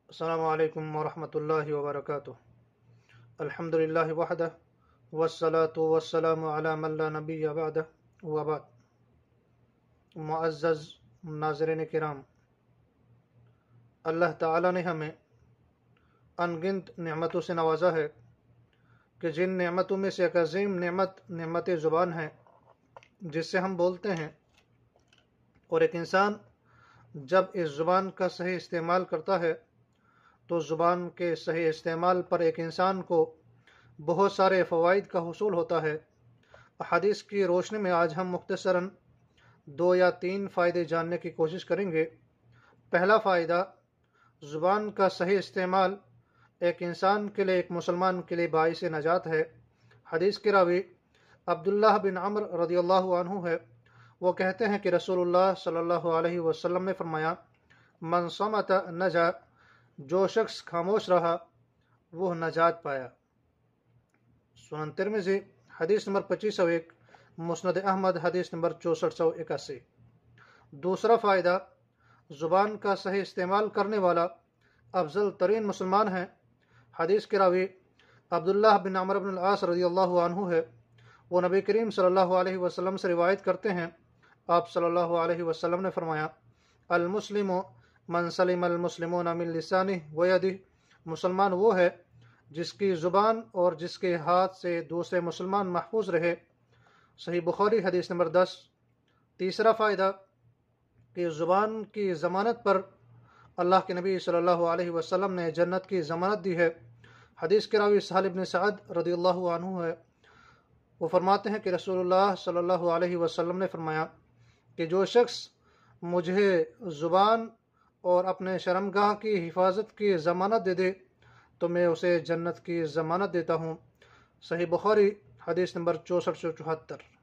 السلام علیکم ورحمۃ اللہ وبرکاتہ۔ الحمد للہ وحدہ والصلاة والسلام علی من لا نبی بعدہ وبعد۔ معزز ناظرین کرام، اللہ تعالی نے ہمیں ان گنت نعمتوں سے نوازا ہے کہ جن نعمتوں میں سے ایک عظیم نعمت زبان ہے، جس سے ہم بولتے ہیں، اور ایک انسان جب اس زبان کا صحیح استعمال کرتا ہے تو زبان کے صحیح استعمال پر ایک انسان کو بہت سارے فوائد کا حصول ہوتا ہے۔ احادیث کی روشنی میں آج ہم مختصراً 2 یا 3 فائدے جاننے کی کوشش کریں گے۔ پہلا فائدہ، زبان کا صحیح استعمال ایک انسان کے لیے، ایک مسلمان کے لیے باعث نجات ہے۔ حدیث کے راوی عبداللہ بن عمر رضی اللہ عنہ ہے۔ وہ کہتے ہیں کہ رسول اللہ صلی اللہ علیہ وسلم نے فرمایا، من صمت نجا، جو شخص خاموش رہا وہ نجات پایا۔ سنن ترمذی حدیث نمبر 2501، مسند احمد حدیث نمبر 6481۔ دوسرا فائدہ، زبان کا صحیح استعمال کرنے والا افضل ترین مسلمان ہے۔ حدیث کے راوی عبداللہ بن عمر بن العاص رضی اللہ عنہ ہے۔ وہ نبی کریم صلی اللہ علیہ وسلم سے روایت کرتے ہیں، آپ صلی اللہ علیہ وسلم نے فرمایا، المسلم من سلم المسلمون من لسانہ ویدہ، مسلمان وہ ہے جس کی زبان اور جس کے ہاتھ سے دوسرے مسلمان محفوظ رہے۔ صحیح بخاری حدیث نمبر 10۔ تیسرا فائدہ کہ زبان کی ضمانت پر اللہ کے نبی صلی اللہ علیہ وسلم نے جنت کی ضمانت دی ہے۔ حدیث کے راوی سہل بن سعد رضی اللہ عنہ ہے۔ وہ فرماتے ہیں کہ رسول اللہ صلی اللہ علیہ وسلم نے فرمایا کہ جو شخص مجھے زبان اور اپنے شرمگاہ کی حفاظت کی ضمانت دے دے تو میں اسے جنت کی ضمانت دیتا ہوں۔ صحیح بخاری حدیث نمبر 6474۔